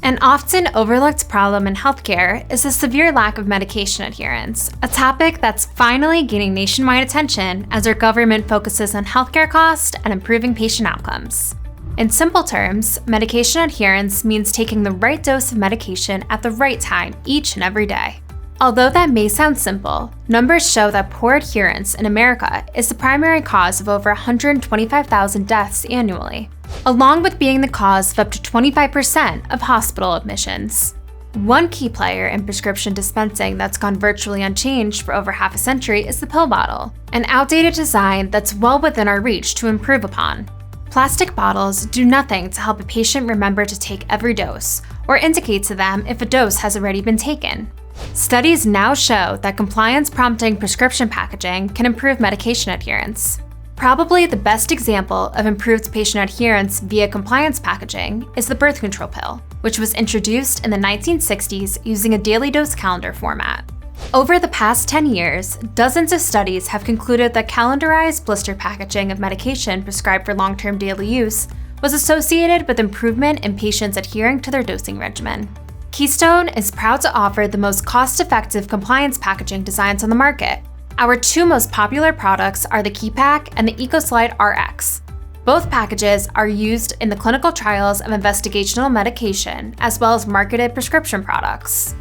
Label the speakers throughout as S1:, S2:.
S1: An often overlooked problem in healthcare is the severe lack of medication adherence, a topic that's finally gaining nationwide attention as our government focuses on healthcare cost and improving patient outcomes. In simple terms, medication adherence means taking the right dose of medication at the right time each and every day. Although that may sound simple, numbers show that poor adherence in America is the primary cause of over 125,000 deaths annually, along with being the cause of up to 25% of hospital admissions. One key player in prescription dispensing that's gone virtually unchanged for over half a century is the pill bottle, an outdated design that's well within our reach to improve upon. Plastic bottles do nothing to help a patient remember to take every dose, or indicate to them if a dose has already been taken. Studies now show that compliance-prompting prescription packaging can improve medication adherence. Probably the best example of improved patient adherence via compliance packaging is the birth control pill, which was introduced in the 1960s using a daily dose calendar format. Over the past 10 years, dozens of studies have concluded that calendarized blister packaging of medication prescribed for long-term daily use was associated with improvement in patients adhering to their dosing regimen. Keystone is proud to offer the most cost-effective compliance packaging designs on the market. Our two most popular products are the KeyPack and the EcoSlide RX. Both packages are used in the clinical trials of investigational medication as well as marketed prescription products.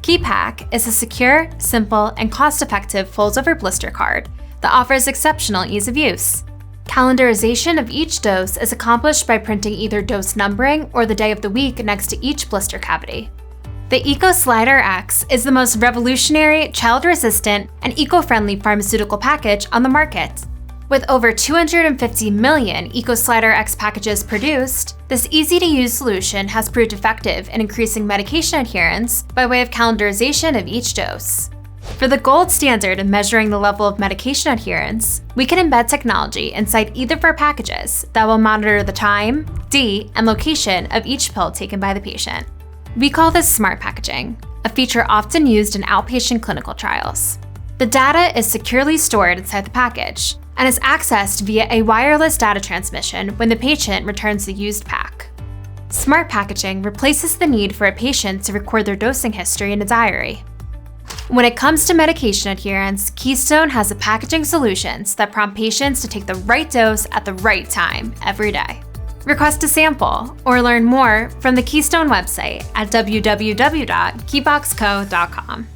S1: KeyPack is a secure, simple, and cost-effective folds-over blister card that offers exceptional ease of use. Calendarization of each dose is accomplished by printing either dose numbering or the day of the week next to each blister cavity. The EcoSlide RX is the most revolutionary, child-resistant, and eco-friendly pharmaceutical package on the market. With over 250 million EcoSlide RX packages produced, this easy-to-use solution has proved effective in increasing medication adherence by way of calendarization of each dose. For the gold standard in measuring the level of medication adherence, we can embed technology inside either of our packages that will monitor the time, date, and location of each pill taken by the patient. We call this smart packaging, a feature often used in outpatient clinical trials. The data is securely stored inside the package and is accessed via a wireless data transmission when the patient returns the used pack. Smart packaging replaces the need for a patient to record their dosing history in a diary. When it comes to medication adherence, Keystone has the packaging solutions that prompt patients to take the right dose at the right time every day. Request a sample or learn more from the Keystone website at www.keyboxco.com.